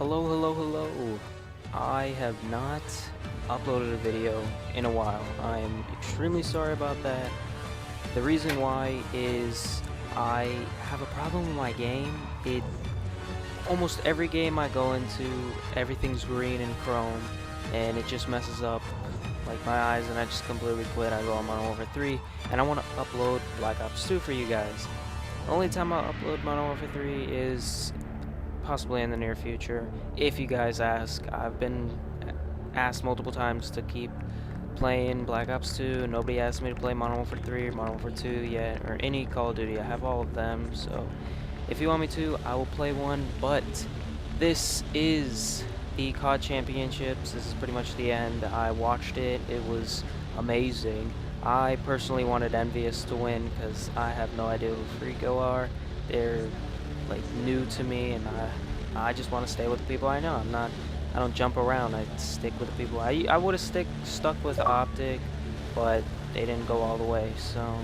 Hello, hello, hello. I have not uploaded a video in a while. I am extremely sorry about that. The reason why is I have a problem with my game. Almost every game I go into, everything's green and chrome, and it just messes up like my eyes, and I just completely quit. I go on Modern Warfare 3, and I want to upload Black Ops 2 for you guys. The only time I'll upload Modern Warfare 3 is possibly in the near future, if you guys ask. I've been asked multiple times to keep playing Black Ops 2. Nobody asked me to play Modern Warfare 3 or Modern Warfare 2 yet, or any Call of Duty. I have all of them, so if you want me to, I will play one. But this is the COD Championships. This is pretty much the end. I watched it. It was amazing. I personally wanted Envious to win because I have no idea who Frico are. They're like new to me, and I just want to stay with the people I know. I don't jump around. I stick with the people. I would have stuck with Optic, but they didn't go all the way. So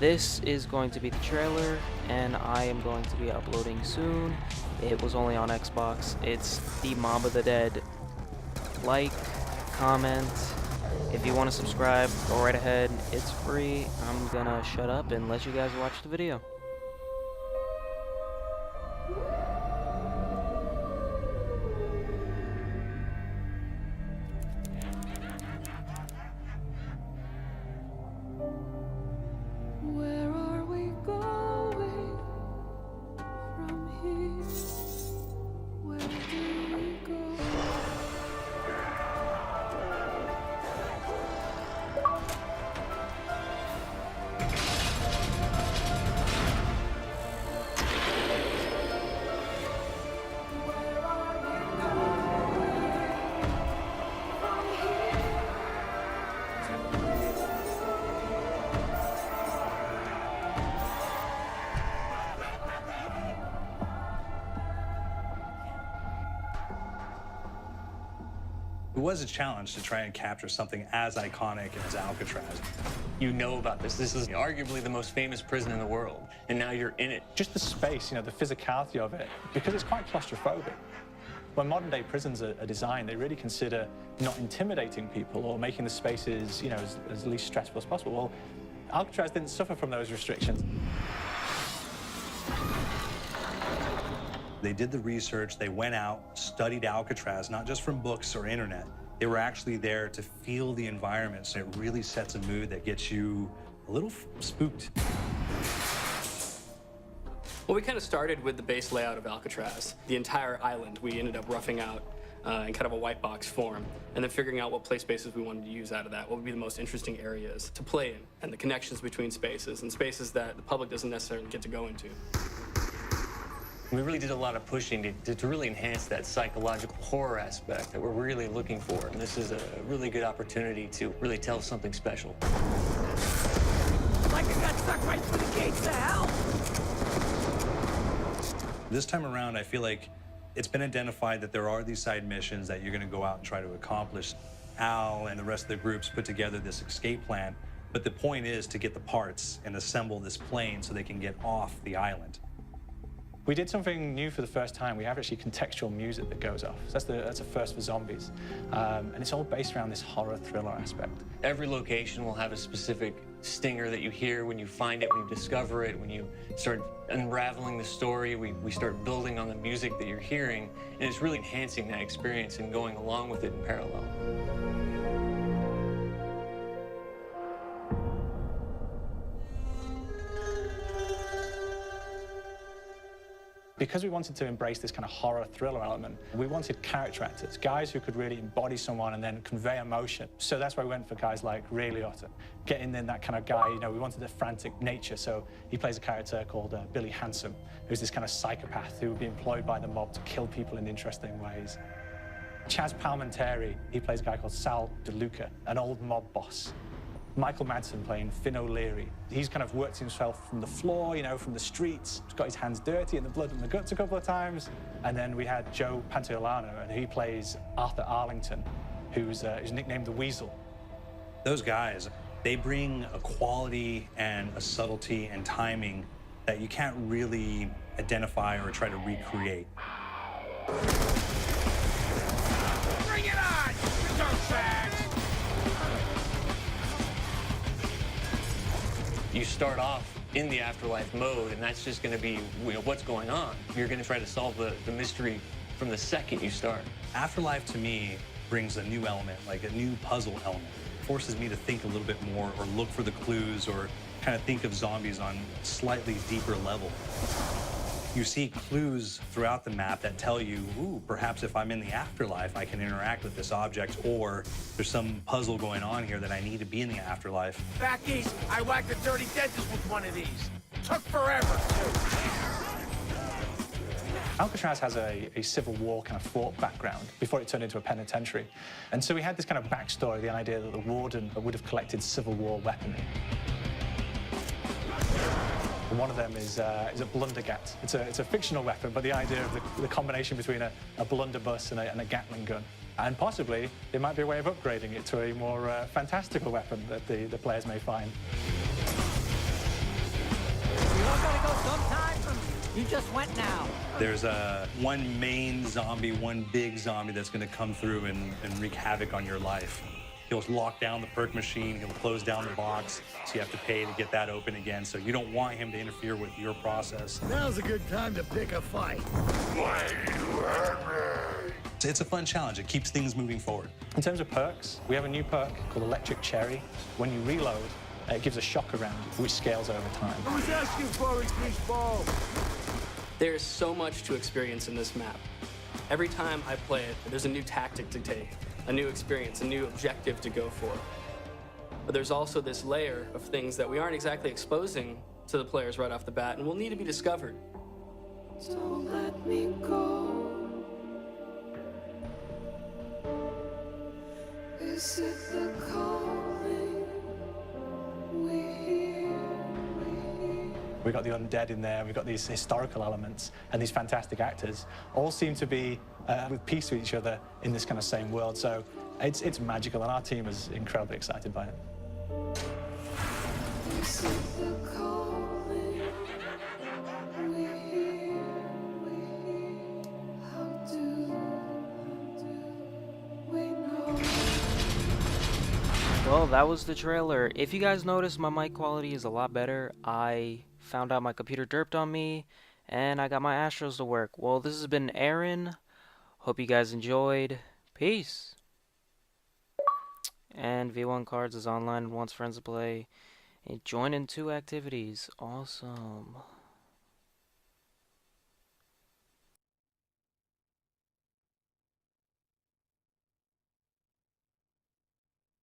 this is going to be the trailer, and I am going to be uploading soon. It was only on Xbox. It's the Mob of the Dead. Like, comment. If you want to subscribe, go right ahead. It's free. I'm gonna shut up and let you guys watch the video. Where are we going from here? Where do we go? It was a challenge to try and capture something as iconic as Alcatraz. You know about this. This is arguably the most famous prison in the world, and now you're in it. Just the space, the physicality of it, because it's quite claustrophobic. When modern day prisons are designed, they really consider not intimidating people or making the spaces, as least stressful as possible. Well, Alcatraz didn't suffer from those restrictions. They did the research, they went out, studied Alcatraz, not just from books or internet. They were actually there to feel the environment, so it really sets a mood that gets you a little spooked. Well, we kind of started with the base layout of Alcatraz. The entire island we ended up roughing out in kind of a white box form, and then figuring out what play spaces we wanted to use out of that, what would be the most interesting areas to play in, and the connections between spaces, and spaces that the public doesn't necessarily get to go into. We really did a lot of pushing to really enhance that psychological horror aspect that we're really looking for. And this is a really good opportunity to really tell something special. Like I got stuck right through the gates of hell! This time around, I feel like it's been identified that there are these side missions that you're going to go out and try to accomplish. Al and the rest of the groups put together this escape plan, but the point is to get the parts and assemble this plane so they can get off the island. We did something new for the first time. We have actually contextual music that goes off. So that's a first for zombies. And it's all based around this horror thriller aspect. Every location will have a specific stinger that you hear when you find it, when you discover it, when you start unraveling the story, we start building on the music that you're hearing, and it's really enhancing that experience and going along with it in parallel. Because we wanted to embrace this kind of horror thriller element, we wanted character actors, guys who could really embody someone and then convey emotion. So that's why we went for guys like Ray Liotta. Getting in that kind of guy, we wanted a frantic nature, so he plays a character called Billy Handsome, who's this kind of psychopath who would be employed by the mob to kill people in interesting ways. Chaz Palminteri, he plays a guy called Sal DeLuca, an old mob boss. Michael Madsen playing Finn O'Leary. He's kind of worked himself from the floor, from the streets. He's got his hands dirty in the blood and the guts a couple of times. And then we had Joe Pantoliano, and he plays Arthur Arlington, who's nicknamed the Weasel. Those guys, they bring a quality and a subtlety and timing that you can't really identify or try to recreate. start off in the afterlife mode, and that's just going to be, you know, what's going on. You're going to try to solve the mystery from the second you start. Afterlife to me brings a new element, like a new puzzle element. It forces me to think a little bit more, or look for the clues, or kind of think of zombies on a slightly deeper level. You see clues throughout the map that tell you, ooh, perhaps if I'm in the afterlife, I can interact with this object, or there's some puzzle going on here that I need to be in the afterlife. Back east, I whacked a dirty dentist with one of these. Took forever, too. Alcatraz has a Civil War kind of fort background before it turned into a penitentiary. And so we had this kind of backstory, the idea that the warden would have collected Civil War weaponry. And one of them is a blundergat. It's a fictional weapon, but the idea of the combination between a blunderbuss and a Gatling gun. And possibly, there might be a way of upgrading it to a more fantastical weapon that the players may find. You all gotta go sometime. You just went now. There's one main zombie, one big zombie that's going to come through and wreak havoc on your life. He'll lock down the perk machine, he'll close down the box, so you have to pay to get that open again. So you don't want him to interfere with your process. Now's a good time to pick a fight. It's a fun challenge. It keeps things moving forward. In terms of perks, we have a new perk called Electric Cherry. When you reload, it gives a shock around, which scales over time. I was asking for it, Greaseball. There's so much to experience in this map. Every time I play it, there's a new tactic to take, a new experience, a new objective to go for. But there's also this layer of things that we aren't exactly exposing to the players right off the bat and will need to be discovered. Don't let me go. Is it the calling we hear? We've got the undead in there, we've got these historical elements, and these fantastic actors all seem to be with peace with each other in this kind of same world. So it's magical, and our team is incredibly excited by it. Is it the calling we hear? How do we know? Well, that was the trailer. If you guys notice, my mic quality is a lot better. I found out my computer derped on me, and I got my Astros to work. Well, this has been Aaron. Hope you guys enjoyed. Peace. And V1 Cards is online and wants friends to play. And join in 2 activities. Awesome.